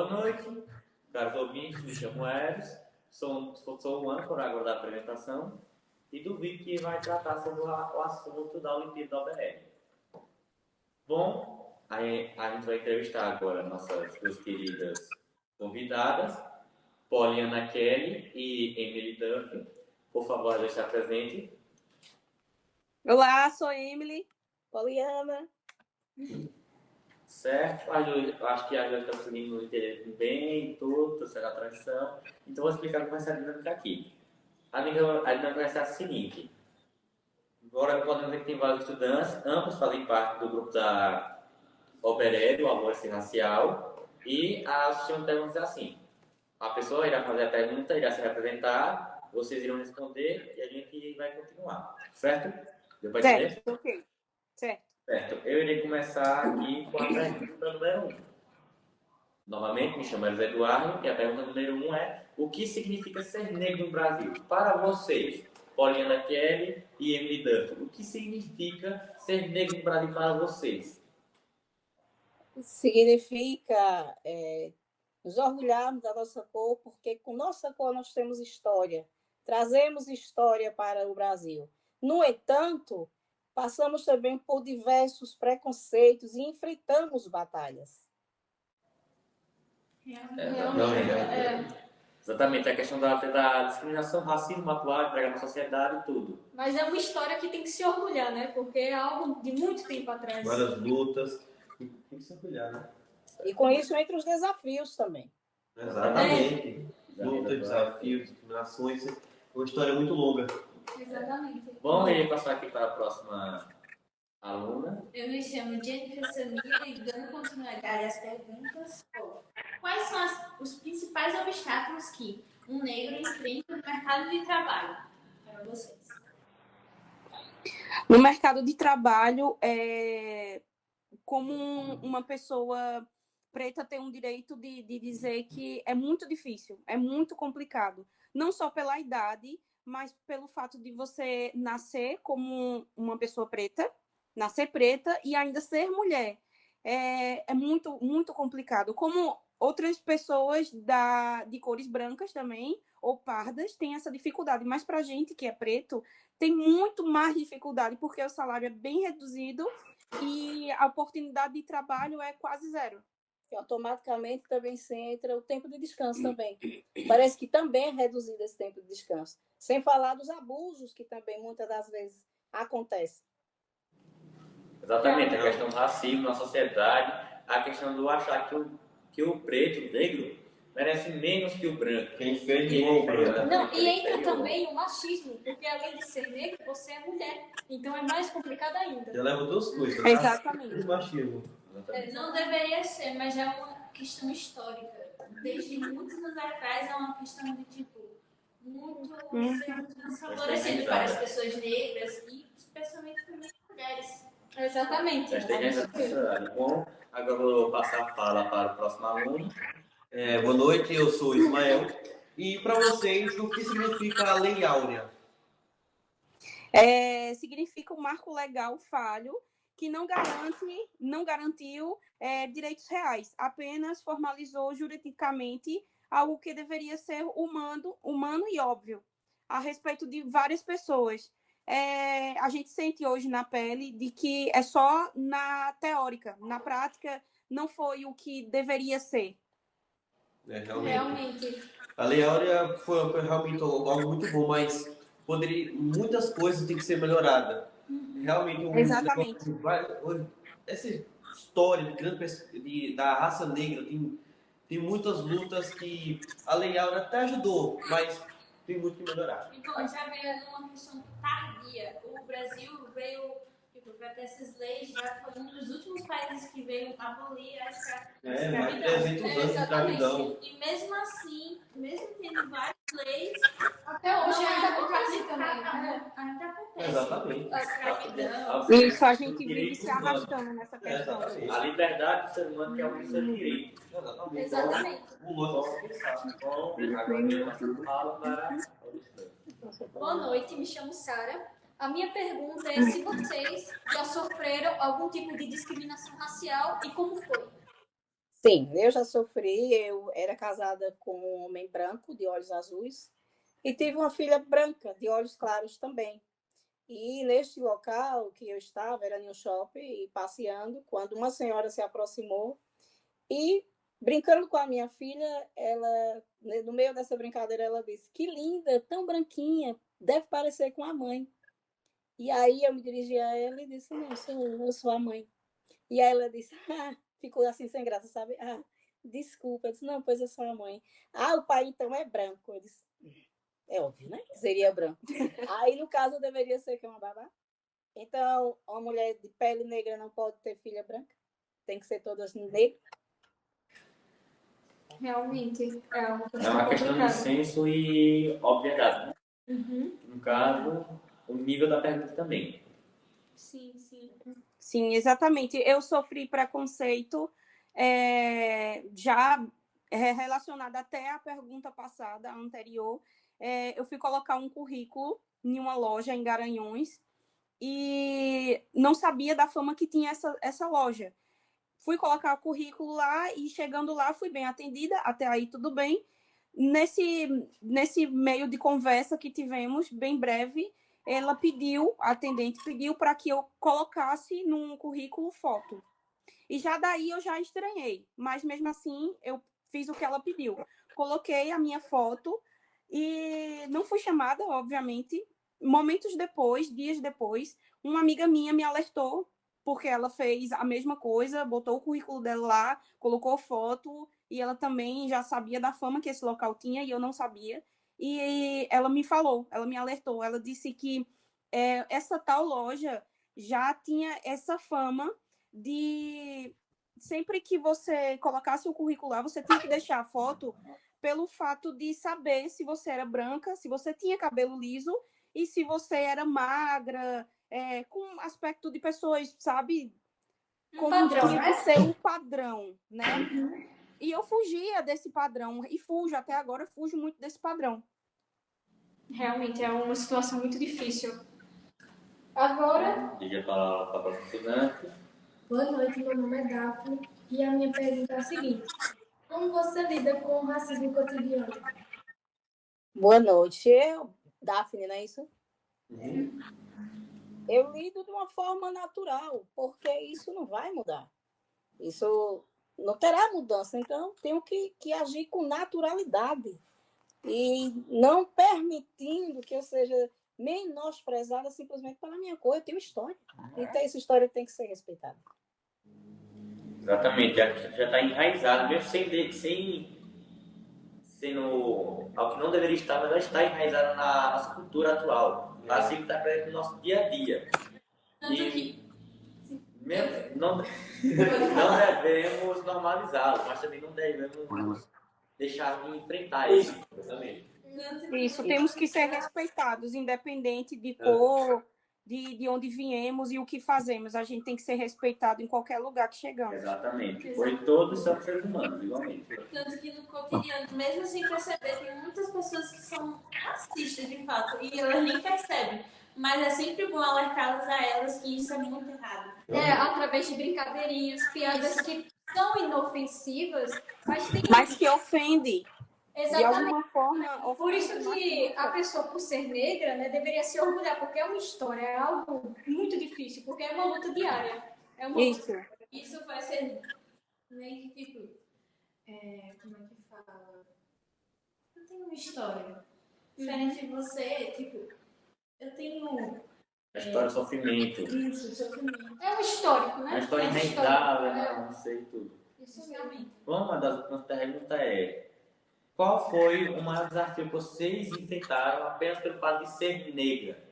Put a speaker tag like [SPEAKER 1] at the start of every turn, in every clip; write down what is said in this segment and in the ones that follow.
[SPEAKER 1] Boa noite, caros ouvintes, me chamo Eros, sou o âncora agora da apresentação e do vídeo que vai tratar sobre o assunto da Olimpíada da OBR. Bom, a gente vai entrevistar agora nossas duas queridas convidadas, Poliana Kelly e Emily Duff. Por favor, deixar presente.
[SPEAKER 2] Olá, sou Emily, Poliana.
[SPEAKER 1] Certo, acho que a gente está conseguindo entender bem tudo, trouxer a transição. Então, vou explicar como vai ser a dinâmica aqui. A dinâmica vai ser a seguinte. Agora, podemos ver que tem vários estudantes, ambos fazem parte do grupo da OBERED, o Almoço Racial, e a sistema de perguntas é assim. A pessoa irá fazer a pergunta, irá se representar, vocês irão responder e a gente vai continuar. Certo? Deu para entender?
[SPEAKER 2] Certo, ok. Certo.
[SPEAKER 1] Certo, eu irei começar aqui com a pergunta número 1. Novamente, me chamo Eduardo e a pergunta número 1 é: o que significa ser negro no Brasil? Para vocês, Poliana Kelly e Emily Duff, o que significa ser negro no Brasil para vocês?
[SPEAKER 2] Significa nos orgulharmos da nossa cor, porque com nossa cor nós temos história, trazemos história para o Brasil. No entanto, passamos também por diversos preconceitos e enfrentamos batalhas.
[SPEAKER 1] Exatamente, a questão da discriminação, racismo atual, empregar na sociedade e tudo.
[SPEAKER 3] Mas é uma história que tem que se orgulhar, né? Porque é algo de muito tempo atrás.
[SPEAKER 4] Várias lutas, tem que se orgulhar, né?
[SPEAKER 2] E com isso entra os desafios também.
[SPEAKER 4] Exatamente. Lutas, desafios, discriminações, é uma história muito longa.
[SPEAKER 3] Exatamente.
[SPEAKER 1] Bom, eu ia passar aqui para a próxima aluna.
[SPEAKER 5] Eu me chamo Jennifer Samira e dando continuidade às perguntas. Quais são os principais obstáculos que um negro enfrenta no mercado de trabalho? Para vocês.
[SPEAKER 2] No mercado de trabalho, como uma pessoa preta tem um direito de dizer que é muito difícil, é muito complicado. Não só pela idade, mas pelo fato de você nascer como uma pessoa preta, nascer preta e ainda ser mulher. É muito, muito complicado. Como outras pessoas de cores brancas também, ou pardas, têm essa dificuldade. Mas para a gente que é preto, tem muito mais dificuldade, porque o salário é bem reduzido e a oportunidade de trabalho é quase zero. E automaticamente também se entra o tempo de descanso também. Parece que também é reduzido esse tempo de descanso. Sem falar dos abusos que também muitas das vezes acontecem.
[SPEAKER 1] Exatamente, a questão do racismo na sociedade, a questão do achar que o preto, o negro, merece menos que o branco.
[SPEAKER 4] Quem fez igual o branco.
[SPEAKER 3] Não, e entra também o machismo, porque além de ser negro, você é mulher. Então é mais complicado ainda.
[SPEAKER 4] Já leva duas coisas.
[SPEAKER 2] Exatamente.
[SPEAKER 4] O machismo.
[SPEAKER 5] Não deveria ser, mas é uma questão histórica. Desde muitos anos atrás é uma questão de tipo muito desfavorecida para as pessoas negras e especialmente também mulheres.
[SPEAKER 3] Exatamente.
[SPEAKER 1] Bom, agora eu vou passar a fala para o próximo aluno.
[SPEAKER 4] Boa noite, eu sou Ismael. E para vocês, o que significa a Lei Áurea?
[SPEAKER 2] Significa um marco legal falho que não garantiu direitos reais, apenas formalizou juridicamente algo que deveria ser humano e óbvio, a respeito de várias pessoas. A gente sente hoje na pele de que é só na teórica, na prática não foi o que deveria ser.
[SPEAKER 3] Realmente.
[SPEAKER 4] A Lei Áurea foi realmente algo muito bom, mas muitas coisas têm que ser melhoradas. Realmente,
[SPEAKER 2] Exatamente.
[SPEAKER 4] Essa história da raça negra tem muitas lutas que a Lei Áurea até ajudou, mas tem muito que melhorar.
[SPEAKER 5] Então, já veio uma questão tardia. O Brasil veio para ter essas leis, já foi um dos últimos países que veio abolir a escravidão.
[SPEAKER 4] Mais de 300 anos de escravidão.
[SPEAKER 5] E mesmo assim, mesmo tendo várias leis,
[SPEAKER 3] Até hoje ainda acontece
[SPEAKER 5] acontece
[SPEAKER 3] também.
[SPEAKER 5] ainda acontece.
[SPEAKER 4] Exatamente.
[SPEAKER 5] A escravidão.
[SPEAKER 2] Isso, a gente vive se arrastando nessa questão.
[SPEAKER 1] A liberdade do ser humano que é o seu direito.
[SPEAKER 3] Exatamente.
[SPEAKER 4] Bom,
[SPEAKER 1] agora eu passo a fala para o
[SPEAKER 3] Boa noite, me chamo Sara. A minha pergunta é se vocês já sofreram algum tipo de discriminação racial e como foi?
[SPEAKER 6] Sim, eu já sofri. Eu era casada com um homem branco, de olhos azuis, e tive uma filha branca, de olhos claros também. E neste local que eu estava, era em um shopping, e passeando, quando uma senhora se aproximou e, brincando com a minha filha, ela, no meio dessa brincadeira, ela disse: Que linda, tão branquinha, deve parecer com a mãe. E aí eu me dirigi a ela e disse: Não, eu sou a mãe. E aí ela disse: ficou assim sem graça, sabe? Desculpa. Eu disse: Não, pois eu sou a mãe. O pai então é branco. Eu disse: É óbvio, né? Que seria branco. Aí, no caso, deveria ser que uma babá. Então, uma mulher de pele negra não pode ter filha branca. Tem que ser todas negras.
[SPEAKER 3] Realmente, é uma
[SPEAKER 1] É
[SPEAKER 3] questão
[SPEAKER 1] uma questão de
[SPEAKER 3] complicada.
[SPEAKER 1] senso e obviedade, né?
[SPEAKER 3] Uhum.
[SPEAKER 1] No caso, o nível da pergunta também.
[SPEAKER 3] Sim, sim.
[SPEAKER 2] Sim, exatamente. Eu sofri preconceito já relacionado até à pergunta passada, a anterior. Eu fui colocar um currículo em uma loja em Garanhuns e não sabia da fama que tinha essa loja. Fui colocar o currículo lá e chegando lá fui bem atendida, até aí tudo bem. Nesse meio de conversa que tivemos, bem breve, a atendente pediu para que eu colocasse num currículo foto. E já daí eu já estranhei, mas mesmo assim eu fiz o que ela pediu. Coloquei a minha foto e não fui chamada, obviamente. Momentos depois, dias depois, uma amiga minha me alertou porque ela fez a mesma coisa, botou o currículo dela lá, colocou foto e ela também já sabia da fama que esse local tinha e eu não sabia. E ela me falou, ela me alertou, ela disse que essa tal loja já tinha essa fama de sempre que você colocasse o currículo lá, você tinha que deixar a foto pelo fato de saber se você era branca, se você tinha cabelo liso e se você era magra, com aspecto de pessoas, sabe? Como
[SPEAKER 3] padrão,
[SPEAKER 2] tinha
[SPEAKER 3] né?
[SPEAKER 2] que ser o padrão, né? E eu fugia desse padrão, e fujo, até agora eu fujo muito desse padrão.
[SPEAKER 3] Realmente é uma situação muito difícil. Agora,
[SPEAKER 1] Diga para a próxima estudante.
[SPEAKER 7] Boa noite, meu nome é Daphne e a minha pergunta é a seguinte: como você lida com o racismo cotidiano?
[SPEAKER 6] Boa noite. Daphne, não é isso? Eu lido de uma forma natural, porque isso não vai mudar. Isso não terá mudança. Então, tenho que agir com naturalidade e não permitindo que eu seja menosprezada simplesmente pela minha cor. Eu tenho história. Então, essa história tem que ser respeitada.
[SPEAKER 1] Exatamente, já está enraizado, mesmo sendo algo que não deveria estar, mas já está enraizado na nossa cultura atual. Está sempre está presente no nosso dia a dia. E mesmo, não devemos normalizá-lo, mas também não devemos deixar de enfrentar isso. Exatamente.
[SPEAKER 2] Isso, temos que ser respeitados, independente de cor, de onde viemos e o que fazemos. A gente tem que ser respeitado em qualquer lugar que chegamos.
[SPEAKER 1] Exatamente. Pois todos são seres humanos, igualmente.
[SPEAKER 5] Tanto que no cotidiano, mesmo sem perceber, tem muitas pessoas que são racistas de fato e elas nem percebem. Mas é sempre bom alertá-las a elas que isso é muito errado.
[SPEAKER 3] através de brincadeirinhas, piadas que são inofensivas,
[SPEAKER 2] Mas que ofende. De
[SPEAKER 3] exatamente.
[SPEAKER 2] alguma forma, ofende.
[SPEAKER 3] Por isso que a pessoa, por ser negra, né, deveria se orgulhar, porque é uma história, é algo muito difícil, porque é uma luta diária. É uma
[SPEAKER 2] Isso.
[SPEAKER 3] luta.
[SPEAKER 5] Isso vai ser meio que tipo. Como é que fala? Eu tenho uma história. Diferente de você, tipo, eu tenho.
[SPEAKER 1] A história do sofrimento.
[SPEAKER 5] Isso, sofrimento.
[SPEAKER 3] É um histórico, né?
[SPEAKER 1] A história
[SPEAKER 3] É um
[SPEAKER 1] enraizada, não sei tudo.
[SPEAKER 5] Isso realmente.
[SPEAKER 1] Uma das últimas perguntas é: qual foi o maior desafio que vocês enfrentaram apenas pelo fato de ser negra?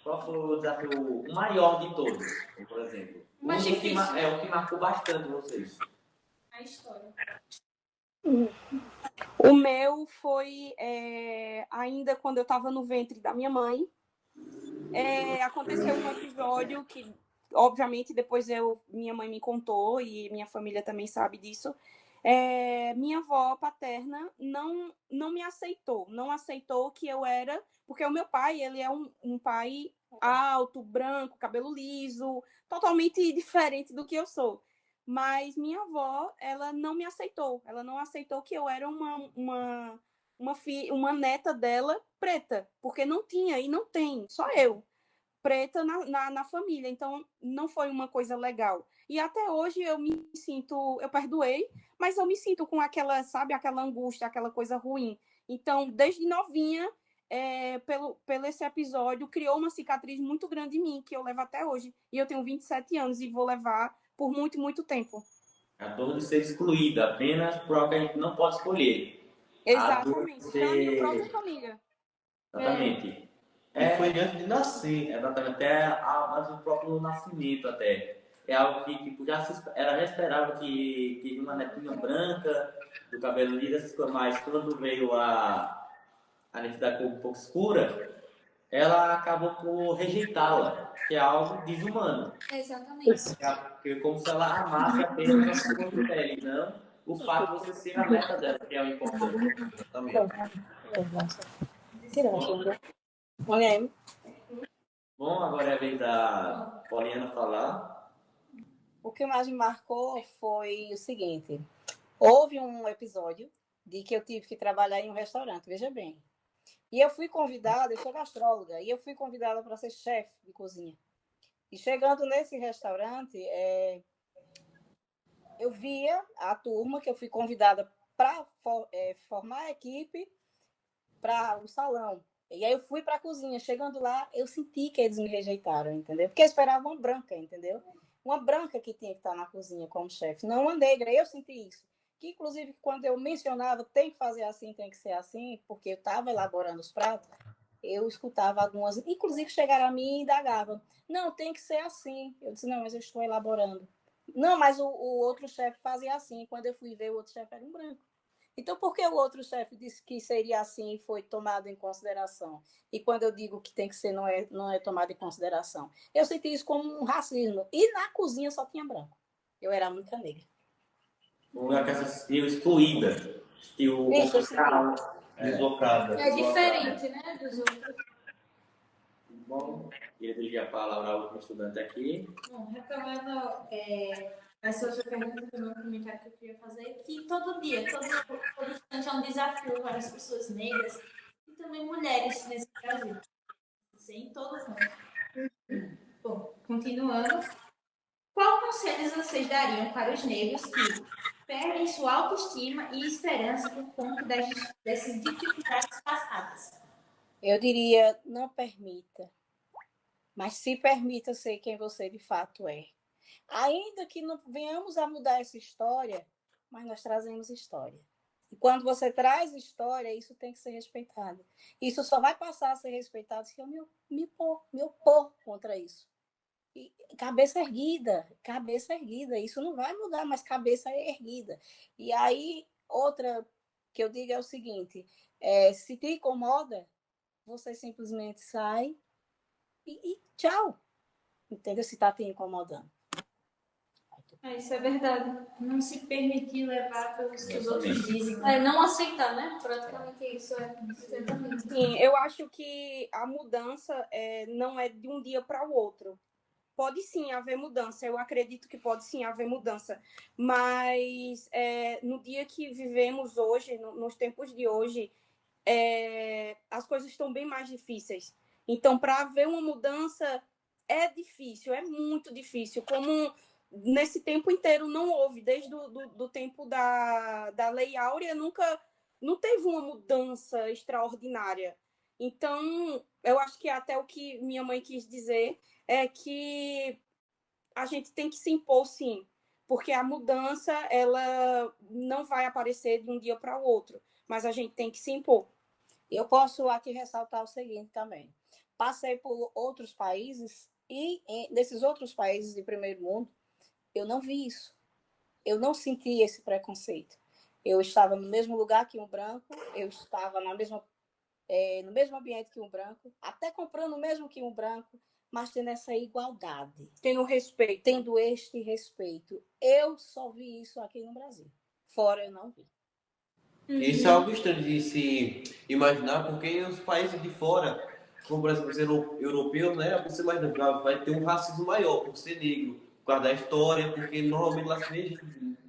[SPEAKER 1] Qual foi o desafio maior de todos, por exemplo?
[SPEAKER 3] Mais difícil.
[SPEAKER 1] O que marcou bastante vocês.
[SPEAKER 5] A história.
[SPEAKER 2] O meu foi ainda quando eu estava no ventre da minha mãe. Aconteceu um episódio que, obviamente, depois minha mãe me contou e minha família também sabe disso. Minha avó paterna não me aceitou, não aceitou que eu era, porque o meu pai, ele é um pai alto, branco, cabelo liso, totalmente diferente do que eu sou. mas minha avó, ela não me aceitou. Ela não aceitou que eu era uma neta dela preta, porque não tinha e não tem, só eu, preta na família. Então, não foi uma coisa legal. E até hoje eu perdoei, mas eu me sinto com aquela, sabe, aquela angústia, aquela coisa ruim. Então, desde novinha, pelo esse episódio, criou uma cicatriz muito grande em mim, que eu levo até hoje. E eu tenho 27 anos e vou levar por muito, muito tempo.
[SPEAKER 1] A dor de ser excluída apenas por algo que a gente não pode escolher.
[SPEAKER 2] Exatamente. Da minha própria família.
[SPEAKER 1] Exatamente.
[SPEAKER 4] E foi antes de nascer.
[SPEAKER 1] Exatamente. Até antes do próprio nascimento, até. É algo que tipo, já esperava que uma netinha branca, do cabelo liso, essas coisas, mas quando veio a necessidade cor um pouco escura, ela acabou por rejeitá-la, que é algo desumano.
[SPEAKER 3] Exatamente.
[SPEAKER 1] É como se ela amasse apenas a cor de pele, não o fato de você ser a neta dela, que é o importante.
[SPEAKER 4] Também.
[SPEAKER 6] Olha aí.
[SPEAKER 1] Bom, agora é a vez da Poliana falar.
[SPEAKER 6] O que mais me marcou foi o seguinte: houve um episódio de que eu tive que trabalhar em um restaurante, veja bem. E eu fui convidada, eu sou gastróloga, e eu fui convidada para ser chefe de cozinha. E chegando nesse restaurante, eu via a turma que eu fui convidada para formar a equipe para o salão. E aí eu fui para a cozinha. Chegando lá, eu senti que eles me rejeitaram, entendeu? Porque eu esperava uma branca, entendeu? Uma branca que tinha que estar na cozinha como chefe, não uma negra. Eu senti isso. Que, inclusive, quando eu mencionava tem que fazer assim, tem que ser assim, porque eu estava elaborando os pratos, eu escutava algumas, inclusive chegaram a mim e indagavam. Não, tem que ser assim. Eu disse, não, mas eu estou elaborando. Não, mas o outro chefe fazia assim. Quando eu fui ver, o outro chefe era um branco. Então, por que o outro chefe disse que seria assim e foi tomado em consideração? E quando eu digo que tem que ser, não é tomado em consideração. Eu senti isso como um racismo. E na cozinha só tinha branco. Eu era a única negra.
[SPEAKER 1] Um lugar que se sentiu excluída. Sentiu
[SPEAKER 4] Deslocada.
[SPEAKER 3] É diferente, né, dos outros.
[SPEAKER 1] Bom, queria dirigir a palavra ao último estudante aqui.
[SPEAKER 5] Bom, retomando essa outra pergunta, também um comentário que eu queria fazer, que todo dia, todo instante é um desafio para as pessoas negras e também mulheres nesse Brasil. Em todo mundo. Bom, continuando. Qual conselhos vocês dariam para os negros que perdem sua autoestima e esperança por conta dessas dificuldades passadas?
[SPEAKER 6] Eu diria, não permita. Mas se permita ser quem você de fato é. Ainda que não venhamos a mudar essa história, mas nós trazemos história. E quando você traz história, isso tem que ser respeitado. Isso só vai passar a ser respeitado se eu me opor contra isso. E cabeça erguida. Isso não vai mudar, mas cabeça erguida. E aí, outra que eu digo é o seguinte, se te incomoda, você simplesmente sai e tchau. Entendeu? Se está te incomodando.
[SPEAKER 3] Isso é verdade.
[SPEAKER 5] Não se permitir levar pelos que os outros dizem.
[SPEAKER 3] Não aceitar, né? Praticamente isso. Exatamente.
[SPEAKER 2] Sim, eu acho que a mudança não é de um dia para o outro. Pode sim haver mudança, eu acredito que pode sim haver mudança, mas no dia que vivemos hoje, nos tempos de hoje, as coisas estão bem mais difíceis. Então, para haver uma mudança, é difícil, é muito difícil, como nesse tempo inteiro não houve, desde do tempo da Lei Áurea, não teve uma mudança extraordinária. Então, eu acho que até o que minha mãe quis dizer é que a gente tem que se impor, sim, porque a mudança ela não vai aparecer de um dia para o outro, mas a gente tem que se impor.
[SPEAKER 6] Eu posso aqui ressaltar o seguinte também. Passei por outros países e nesses outros países de primeiro mundo, eu não vi isso. Eu não senti esse preconceito. Eu estava no mesmo lugar que um branco, eu estava no mesmo ambiente que um branco, até comprando o mesmo que um branco, mas tendo essa igualdade.
[SPEAKER 2] Tendo respeito.
[SPEAKER 6] Tendo este respeito. Eu só vi isso aqui no Brasil. Fora eu não vi.
[SPEAKER 4] Isso é algo estranho de se imaginar, porque os países de fora, como por exemplo os europeus, né, você imagina, vai ter um racismo maior por ser negro, por causa da história, porque normalmente lá se vê gente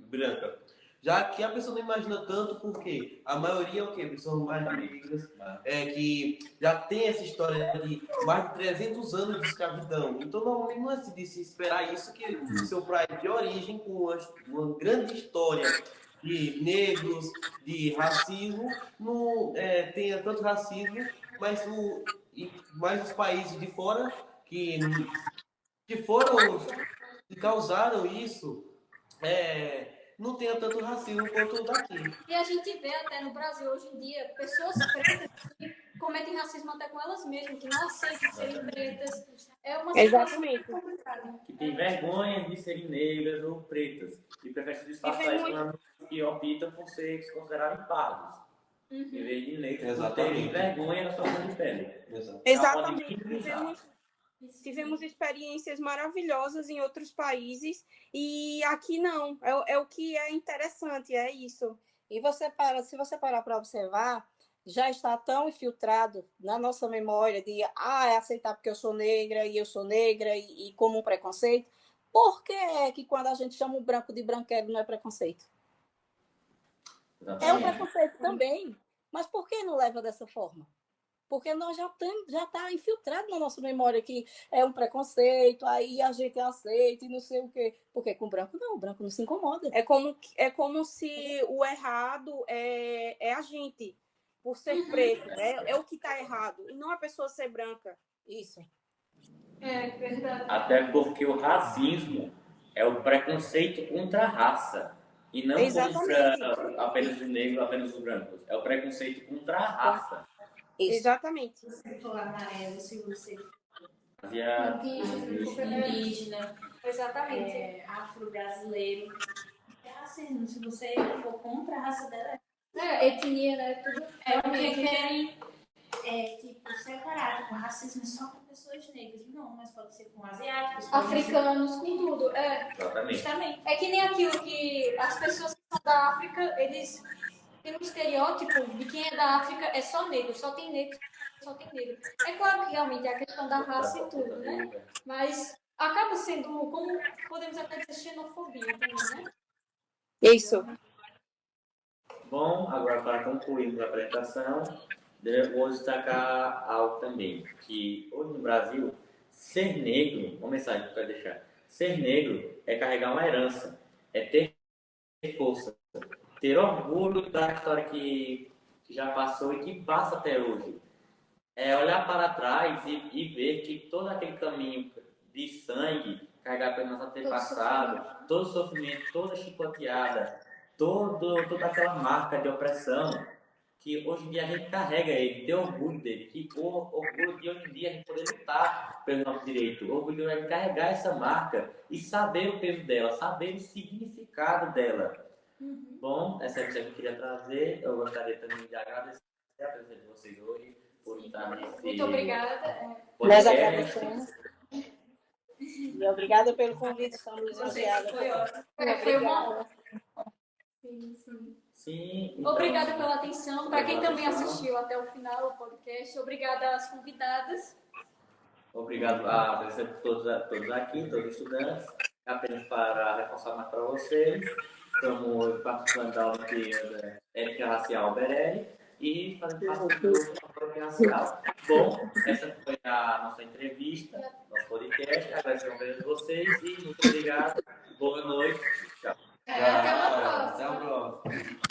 [SPEAKER 4] branca. Já que a pessoa não imagina tanto, porque a maioria é o quê? Pessoas mais negras, que já tem essa história de mais de 300 anos de escravidão. Então, normalmente não é de se esperar isso, que o seu país de origem, com uma grande história de negros, de racismo, não tenha tanto racismo, mas os países de fora que foram, que causaram isso, não tenha tanto racismo quanto o daqui.
[SPEAKER 3] E a gente vê até no Brasil hoje em dia pessoas pretas que cometem racismo até com elas mesmas, que não aceitam serem pretas. É uma situação
[SPEAKER 2] Exatamente.
[SPEAKER 3] complicada.
[SPEAKER 1] Que tem vergonha de serem negras ou pretas e preferem se disfarçar
[SPEAKER 2] tem
[SPEAKER 1] isso e optam por se considerarem pardos. Em vez de negros, por
[SPEAKER 4] Exatamente.
[SPEAKER 1] terem vergonha na sua cor de pele.
[SPEAKER 2] Exatamente.
[SPEAKER 1] Ela pode
[SPEAKER 2] Tivemos experiências maravilhosas em outros países e aqui não. É o que é interessante, é isso.
[SPEAKER 6] E se você parar para observar, já está tão infiltrado na nossa memória de é aceitar porque eu sou negra e como um preconceito. Por que é que quando a gente chama o branco de branquelo não é preconceito? É um preconceito também. Mas por que não leva dessa forma? Porque nós já está infiltrado na nossa memória que é um preconceito, aí a gente aceita e não sei o quê. Porque com o branco não se incomoda.
[SPEAKER 2] É como se o errado é a gente, por ser preto. É o que está errado, e não a pessoa ser branca.
[SPEAKER 6] Isso.
[SPEAKER 3] É verdade.
[SPEAKER 1] Até porque o racismo é o preconceito contra a raça. E não
[SPEAKER 2] Exatamente.
[SPEAKER 1] contra apenas os negros, apenas os brancos. É o preconceito contra a raça.
[SPEAKER 6] Isso.
[SPEAKER 2] Exatamente.
[SPEAKER 5] Se você for amarelo, se você for
[SPEAKER 3] Indígena.
[SPEAKER 5] indígena,
[SPEAKER 3] Exatamente.
[SPEAKER 5] afro-brasileiro, é racismo. Se você for contra a raça dela,
[SPEAKER 3] Etnia, né? Tudo.
[SPEAKER 5] é porque querem separar, tipo, racismo só com pessoas negras. Não, mas pode ser com asiáticos, com
[SPEAKER 3] Africanos, com tudo.
[SPEAKER 1] Exatamente.
[SPEAKER 5] justamente.
[SPEAKER 3] É que nem aquilo que as pessoas que são da África, eles têm um estereótipo de quem é da África é só negro, só tem negro, só tem negro. É claro que realmente é a questão da raça e tudo, né? Mas acaba sendo, como podemos até dizer, xenofobia também, né?
[SPEAKER 2] Isso.
[SPEAKER 1] Bom, agora para concluirmos a apresentação, vou destacar algo também, que hoje no Brasil, ser negro, uma mensagem para deixar, ser negro é carregar uma herança, é ter força, ter orgulho da história que já passou e que passa até hoje. É olhar para trás e ver que todo aquele caminho de sangue carregado pelo nosso antepassado, todo sofrimento, toda chicoteada, toda aquela marca de opressão, que hoje em dia a gente carrega ele, ter orgulho dele, que o orgulho de hoje em dia a gente poder lutar pelo nosso direito, o orgulho de carregar essa marca e saber o peso dela, saber o significado dela. Bom, essa é a que eu queria trazer. Eu gostaria também de agradecer a presença de vocês hoje por estar nesse
[SPEAKER 3] Muito obrigada.
[SPEAKER 6] Nós
[SPEAKER 1] podcast.
[SPEAKER 6] agradecemos. E obrigada pelo convite, estamos lisonjeadas.
[SPEAKER 5] Foi ótimo.
[SPEAKER 3] Foi uma honra.
[SPEAKER 1] Sim, então,
[SPEAKER 3] Obrigada pela atenção. Para quem também assistiu até o final do podcast, obrigada às convidadas.
[SPEAKER 1] obrigado a presença de todos aqui, todos os estudantes. Apenas para reforçar mais para vocês, estamos participando da Olimpíada Ética Racial Berelli e fazendo parte do grupo Ética Racial. Bom, essa foi a nossa entrevista, nosso podcast. Agradecemos a vocês e muito obrigado. Boa noite. Tchau.
[SPEAKER 3] Até uma próxima.
[SPEAKER 4] Até a próxima.